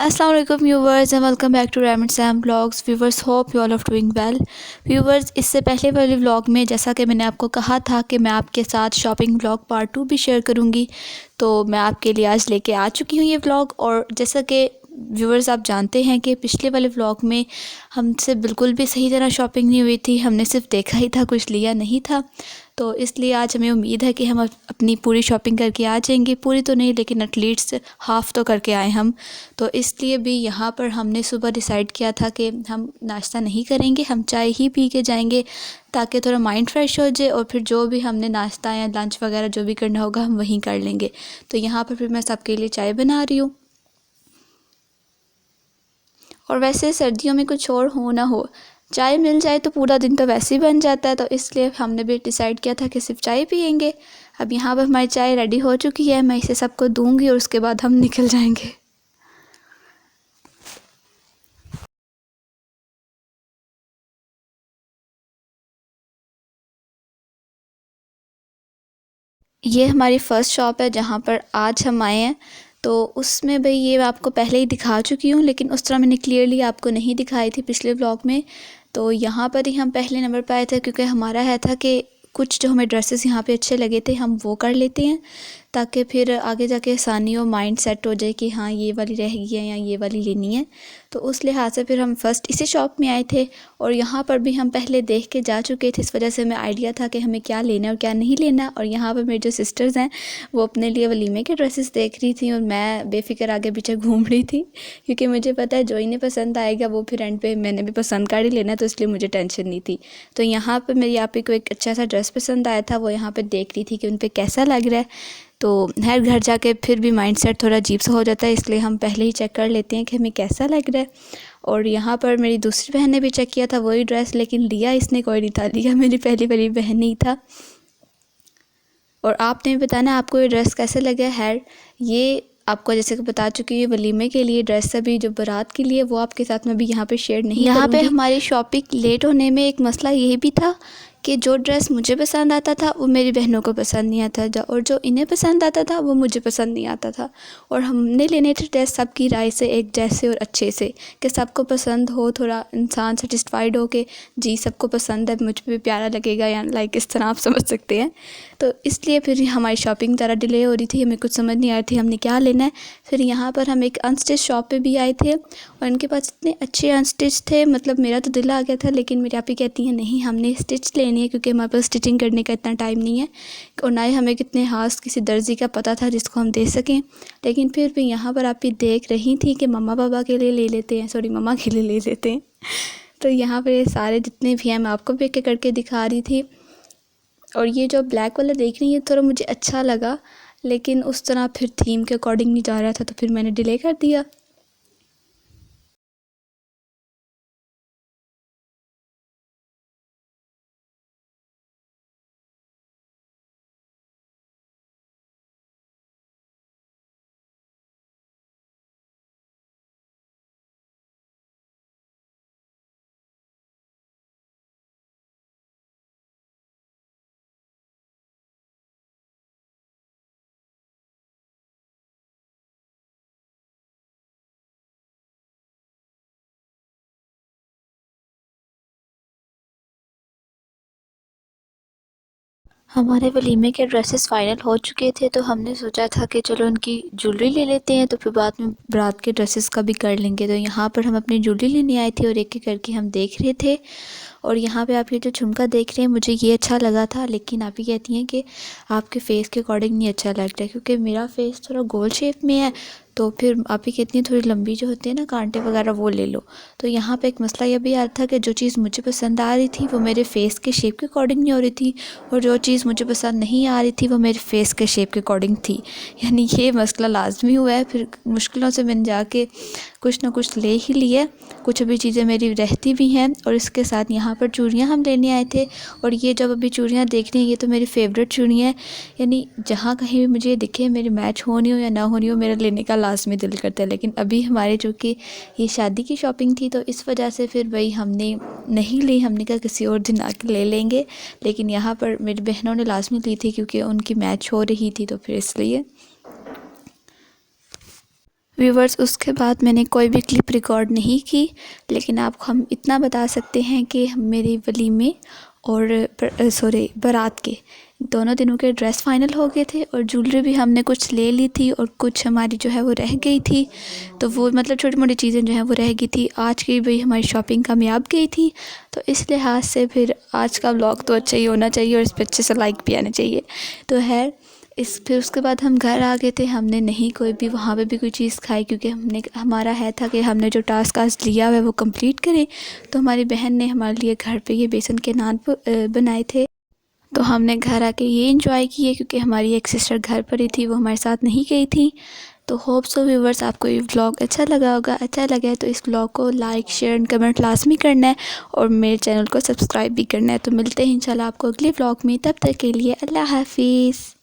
Assalamu alaikum viewers and welcome back to Raymond Sam Vlogs. Viewers, hope you all are doing well. Viewers, इससे पहले वाले vlog में जैसा कि मैंने आपको कहा था कि मैं आपके साथ शॉपिंग व्लॉग पार्ट 2 भी शेयर करूंगी, तो मैं आपके लिए आज लेके आ चुकी हूँ ये व्लॉग। और जैसा कि व्यूअर्स आप जानते हैं कि पिछले वाले व्लॉग में हमसे बिल्कुल भी सही तरह शॉपिंग नहीं हुई थी, हमने सिर्फ देखा ही था, कुछ लिया नहीं था। तो इसलिए आज हमें उम्मीद है कि हम अपनी पूरी शॉपिंग करके आ जाएंगे। पूरी तो नहीं, लेकिन एटलीस्ट हाफ़ तो करके आए हम। तो इसलिए भी यहाँ पर हमने सुबह डिसाइड किया था कि हम नाश्ता नहीं करेंगे, हम चाय ही पी के जाएंगे ताकि थोड़ा माइंड फ्रेश हो जाए, और फिर जो भी हमने नाश्ता या लंच वगैरह जो भी करना होगा हम वहीं कर लेंगे। तो यहाँ पर फिर मैं सबके लिए चाय बना रही हूँ। और वैसे सर्दियों में कुछ और हो ना हो, चाय मिल जाए तो पूरा दिन तो वैसे ही बन जाता है। तो इसलिए हमने भी डिसाइड किया था कि सिर्फ चाय पियेंगे। अब यहाँ पर हमारी चाय रेडी हो चुकी है, मैं इसे सबको दूंगी और उसके बाद हम निकल जाएंगे। ये हमारी फ़र्स्ट शॉप है जहाँ पर आज हम आए हैं। तो उसमें भाई ये मैं आपको पहले ही दिखा चुकी हूँ, लेकिन उस तरह मैंने क्लियरली आपको नहीं दिखाई थी पिछले व्लॉग में। तो यहाँ पर ही हम पहले नंबर पर आए थे, क्योंकि हमारा है था कि कुछ जो हमें ड्रेसेस यहाँ पे अच्छे लगे थे हम वो कर लेते हैं, ताकि फिर आगे जाके आसानी हो, माइंड सेट हो जाए कि हाँ ये वाली रह गई है या ये वाली लेनी है। तो उस लिहाज से फिर हम फर्स्ट इसी शॉप में आए थे, और यहाँ पर भी हम पहले देख के जा चुके थे। इस वजह से हमें आइडिया था कि हमें क्या लेना है और क्या नहीं लेना। और यहाँ पर मेरी जो सिस्टर्स हैं वो अपने लिए वलीमे के ड्रेसेस देख रही थी और मैं बेफिक्र आगे पीछे घूम रही थी, क्योंकि मुझे पता है जो इन्हें पसंद आएगा वो फिर एंड पे मैंने भी पसंद कर ही लेना, तो इसलिए मुझे टेंशन नहीं थी। तो यहाँ पर मेरी आप ही को एक अच्छा सा ड्रेस पसंद आया था, वो यहाँ पर देख रही थी कि उन पर कैसा लग रहा है। तो हर घर जाके फिर भी माइंड सेट थोड़ा अजीब सा हो जाता है, इसलिए हम पहले ही चेक कर लेते हैं कि हमें कैसा लग रहा है। और यहाँ पर मेरी दूसरी बहन ने भी चेक किया था वही ड्रेस, लेकिन लिया इसने कोई नहीं था, लिया मेरी पहली वाली बहन नहीं था। और आपने भी बताना आपको ये ड्रेस कैसे लगा है। ये आपको जैसे कि बता चुकी हूँ वलीमे के लिए ड्रेस, अभी जो बारात के लिए वो आपके साथ में भी यहाँ पे शेयर नहीं करूँगी। यहाँ पे हमारी शॉपिंग लेट होने में एक मसला ये भी था कि जो ड्रेस मुझे पसंद आता था वो मेरी बहनों को पसंद नहीं आता था, और जो इन्हें पसंद आता था वो मुझे पसंद नहीं आता था। और हमने लेने थे ड्रेस सबकी राय से एक जैसे और अच्छे से, कि सबको पसंद हो, थोड़ा इंसान सेटिस्फाइड हो कि जी सबको पसंद है, मुझ पर भी प्यारा लगेगा, या लाइक इस तरह आप समझ सकते हैं। तो इसलिए फिर हमारी शॉपिंग ज़रा डिले हो रही थी, हमें कुछ समझ नहीं आ रही थी हमने क्या लेना है। फिर यहाँ पर हम एक अनस्टिच शॉप पे भी आए थे, और इनके पास इतने अच्छे अनस्टिच थे, मतलब मेरा तो दिल आ गया था। लेकिन मेरी आप ही कहती हैं नहीं हमने स्टिच लेनी है, क्योंकि हमारे पास स्टिचिंग करने का इतना टाइम नहीं है, और ना ही हमें कितने हाथ किसी दर्जी का पता था जिसको हम दे सकें। लेकिन फिर भी यहाँ पर आप ही देख रही थी कि मम्मा पापा के लिए ले लेते हैं, सॉरी मम्मा के लिए ले लेते हैं। तो यहाँ पर ये सारे जितने भी हैं मैं आपको भी एक करके दिखा रही थी। और ये जो ब्लैक वाला देख रही है थोड़ा मुझे अच्छा लगा, लेकिन उस तरह फिर थीम के अकॉर्डिंग नहीं जा रहा था, तो फिर मैंने डिले कर दिया। हमारे वलीमे के ड्रेसेस फाइनल हो चुके थे, तो हमने सोचा था कि चलो उनकी ज्वेलरी ले लेते हैं, तो फिर बाद में बारात के ड्रेसेस का भी कर लेंगे। तो यहाँ पर हम अपनी ज्वेलरी लेने आए थे और एक एक करके हम देख रहे थे। और यहाँ पे आप ये जो झुमका देख रहे हैं मुझे ये अच्छा लगा था, लेकिन आप ही कहती हैं कि आपके फ़ेस के अकॉर्डिंग नहीं अच्छा लग रहा है, क्योंकि मेरा फ़ेस थोड़ा गोल शेप में है। तो फिर आप ही कहती हैं थोड़ी लंबी जो होती है ना कांटे वगैरह वो ले लो। तो यहाँ पे एक मसला यह भी आ रहा था कि जो चीज़ मुझे पसंद आ रही थी वो मेरे फ़ेस के शेप के अकॉर्डिंग नहीं हो रही थी, और जो चीज़ मुझे पसंद नहीं आ रही थी वो मेरे फ़ेस के शेप के अकॉर्डिंग थी। यानी ये मसला लाजमी हुआ है। फिर मुश्किलों से मैंने जाके कुछ ना कुछ ले ही लिया, कुछ अभी चीज़ें मेरी रहती भी हैं। और इसके साथ यहाँ पर चूड़ियाँ हम लेने आए थे, और ये जब अभी चूड़ियाँ देख रही हैं ये तो मेरी फ़ेवरेट चूड़ियाँ हैं। यानी जहाँ कहीं भी मुझे दिखे मेरी मैच होनी हो या ना होनी हो, मेरा लेने का लाजमी दिल करता है। लेकिन अभी हमारे चूँकि ये शादी की शॉपिंग थी तो इस वजह से फिर भाई हमने नहीं ली, हमने कहा किसी और दिन आके ले लेंगे। लेकिन यहाँ पर मेरी बहनों ने लाजमी ली थी क्योंकि उनकी मैच हो रही थी, तो फिर इसलिए। व्यूवर्स, उसके बाद मैंने कोई भी क्लिप रिकॉर्ड नहीं की, लेकिन आपको हम इतना बता सकते हैं कि मेरी वलीमे और बारात के दोनों दिनों के ड्रेस फाइनल हो गए थे और ज्वेलरी भी हमने कुछ ले ली थी और कुछ हमारी जो है वो रह गई थी। तो वो मतलब छोटी मोटी चीज़ें जो हैं वो रह गई थी। आज की भी हमारी शॉपिंग कामयाब गई थी, तो इस लिहाज से फिर आज का व्लॉग तो अच्छा ही होना चाहिए और इस पर अच्छे से लाइक भी आने चाहिए। तो है फिर उसके बाद हम घर आ गए थे। हमने नहीं कोई भी वहाँ पे भी कोई चीज़ खाई, क्योंकि हमारा है था कि हमने जो टास्क आज लिया हुआ है वो कंप्लीट करें। तो हमारी बहन ने हमारे लिए घर पे ये बेसन के नान बनाए थे, तो हमने घर आके ये इंजॉय किए, क्योंकि हमारी एक सिस्टर घर पर ही थी, वो हमारे साथ नहीं गई थी। तो होप सो व्यूवर्स आपको ये व्लॉग अच्छा लगा होगा। अच्छा लगा है तो इस व्लॉग को लाइक शेयर एंड कमेंट लाजमी करना है और मेरे चैनल को सब्सक्राइब भी करना है। तो मिलते हैं इंशाल्लाह आपको अगले व्लॉग में, तब तक के लिए अल्लाह हाफिज़।